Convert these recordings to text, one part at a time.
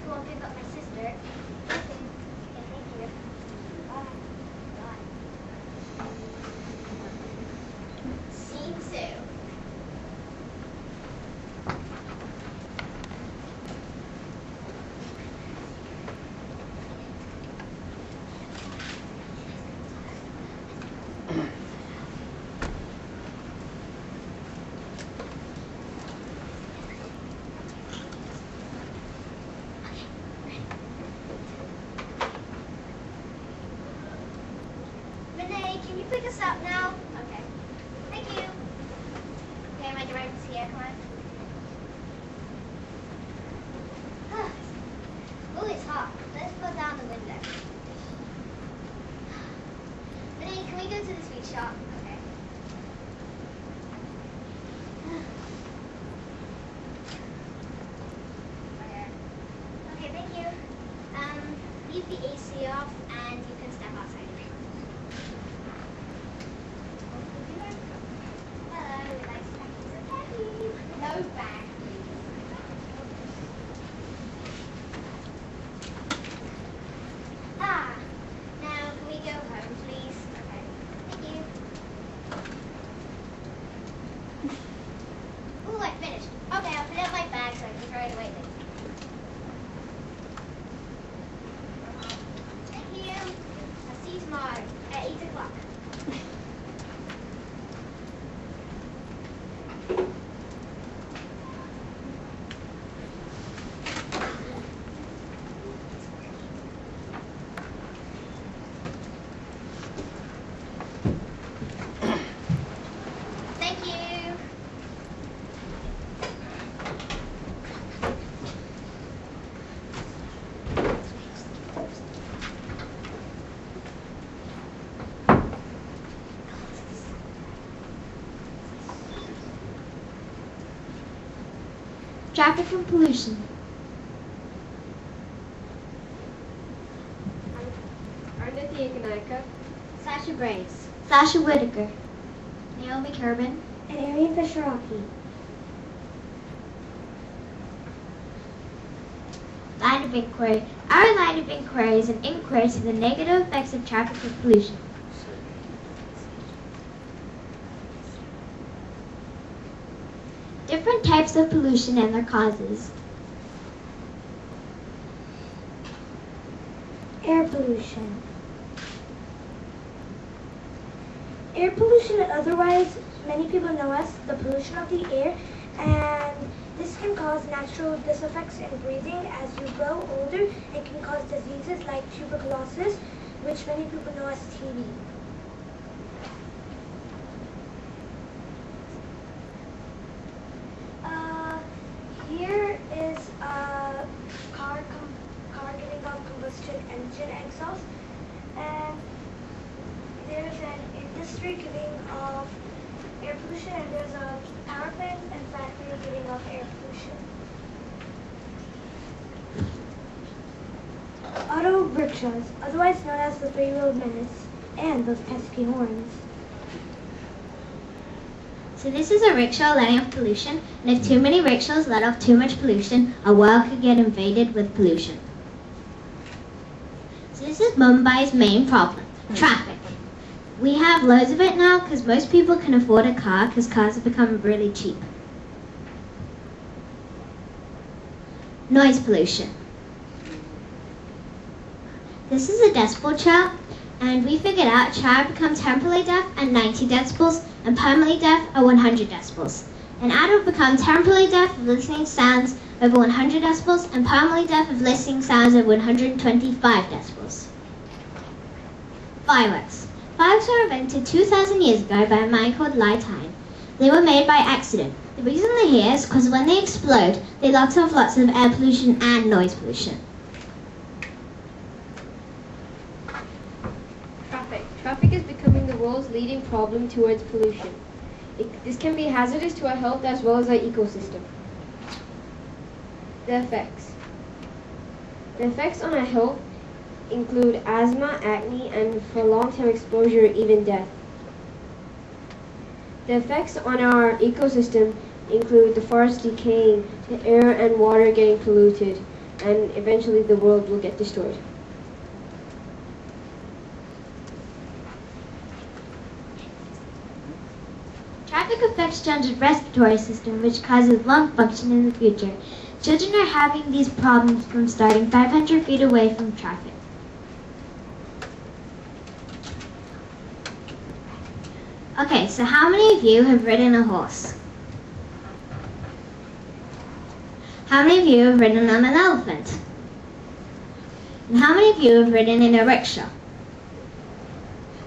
school and pick up my sister. Okay, thank you. Bye. Scene 2. Renee, can you pick us up now? Okay. Thank you. Okay, my director's here. Come on. Oh, it's hot. Let's put down the window. Renee, can we go to the sweet shop? Okay. Okay, thank you. Leave the AC off and you can step outside. Hello, we like snackies and candy. No bag, please. Now can we go home, please? Okay, thank you. Ooh, I finished. Okay, I'll put it in my bag so I can throw it away later. Thank you. I'll see you tomorrow at 8 o'clock. Thank you. Traffic and pollution. Arnati Ekanayaka. Sasha Braves. Sasha Whitaker. Naomi Kerban. And Arian Fisher-Rocky. Line of inquiry. Our line of inquiry is an inquiry into the negative effects of traffic and pollution. Different types of pollution and their causes. Air pollution. Air pollution, otherwise many people know as the pollution of the air, and this can cause natural diseffects in breathing. As you grow older, it can cause diseases like tuberculosis, which many people know as TB. Here is a car getting off combustion engine exhaust, and there's an industry giving off air pollution, and there's a power plant and factory giving off air pollution. Auto rickshaws, otherwise known as the three-wheeled menace, and those pesky horns. So this is a rickshaw letting off pollution, and if too many rickshaws let off too much pollution, our world could get invaded with pollution. So this is Mumbai's main problem, traffic. We have loads of it now because most people can afford a car because cars have become really cheap. Noise pollution. This is a decibel chart, and we figured out a child becomes temporarily deaf at 90 decibels and permanently deaf at 100 decibels. An adult becomes temporarily deaf of listening sounds over 100 decibels and permanently deaf of listening sounds over 125 decibels. Fireworks. Fireworks were invented 2,000 years ago by a man called Lai Tyne. They were made by accident. The reason they're here is because when they explode, they let off lots of air pollution and noise pollution. Traffic is becoming the world's leading problem towards pollution. This can be hazardous to our health as well as our ecosystem. The effects. The effects on our health include asthma, acne, and for long-term exposure, even death. The effects on our ecosystem include the forest decaying, the air and water getting polluted, and eventually the world will get destroyed. Traffic affects children's respiratory system, which causes lung function in the future. Children are having these problems from starting 500 feet away from traffic. Okay, so how many of you have ridden a horse? How many of you have ridden on an elephant? And how many of you have ridden in a rickshaw?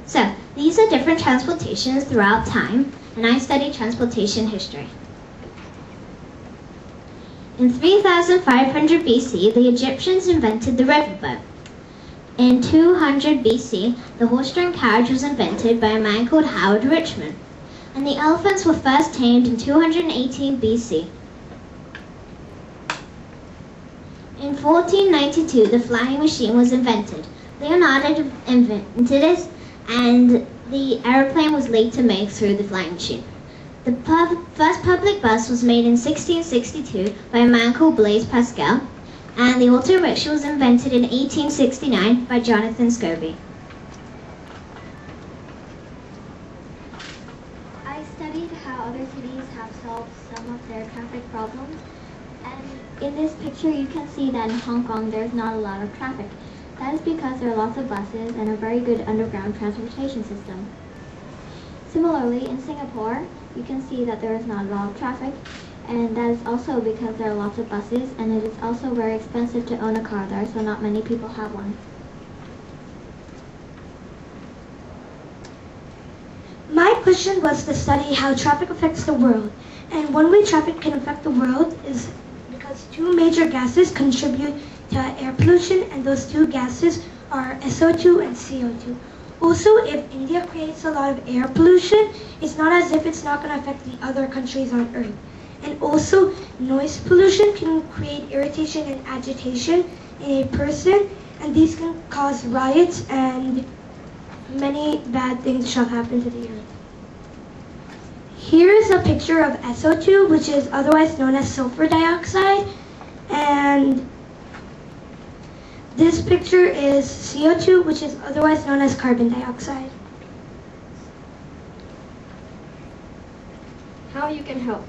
So, these are different transportations throughout time, and I study transportation history. In 3500 BC, the Egyptians invented the riverboat. In 200 BC, the horse-drawn carriage was invented by a man called Howard Richman, and the elephants were first tamed in 218 BC. In 1492, the flying machine was invented. Leonardo invented it, and the aeroplane was later made through the flying machine. The first public bus was made in 1662 by a man called Blaise Pascal, and the auto rickshaw was invented in 1869 by Jonathan Scobie. I studied how other cities have solved some of their traffic problems, and in this picture you can see that in Hong Kong there's not a lot of traffic. That is because there are lots of buses and a very good underground transportation system. Similarly, in Singapore, you can see that there is not a lot of traffic, and that is also because there are lots of buses, and it is also very expensive to own a car there, so not many people have one. My question was to study how traffic affects the world, and one way traffic can affect the world is because two major gases contribute to air pollution, and those two gases are SO2 and CO2. Also, if India creates a lot of air pollution, it's not as if it's not going to affect the other countries on Earth. And also, noise pollution can create irritation and agitation in a person, and these can cause riots, and many bad things shall happen to the Earth. Here is a picture of SO2, which is otherwise known as sulfur dioxide, and this picture is CO2, which is otherwise known as carbon dioxide. How you can help?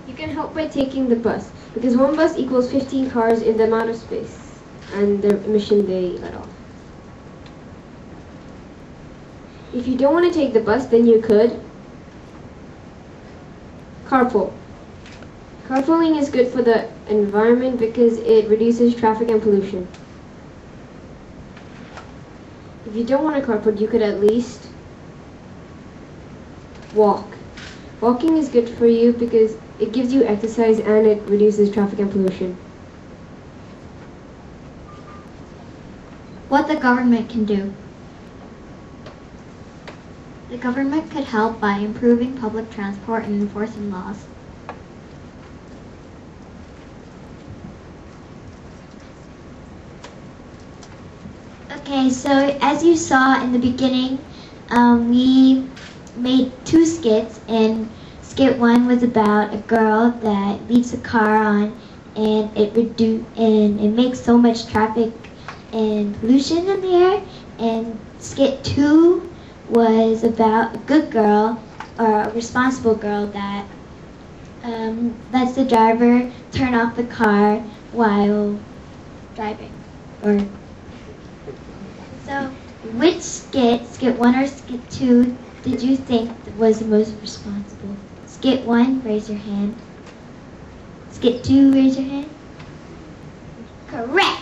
You can help by taking the bus, because one bus equals 15 cars in the amount of space and the emission they let off. If you don't want to take the bus, then you could carpool. Carpooling is good for the environment because it reduces traffic and pollution. If you don't want to carpool, you could at least walk. Walking is good for you because it gives you exercise and it reduces traffic and pollution. What the government can do. The government could help by improving public transport and enforcing laws. Okay, so as you saw in the beginning, we made two skits, and skit one was about a girl that leaves a car on, and it makes so much traffic and pollution in the air. And skit two was about a good girl, or a responsible girl, that lets the driver turn off the car while driving. So, which skit one or skit two, did you think was the most responsible? Skit one, raise your hand. Skit two, raise your hand. Correct!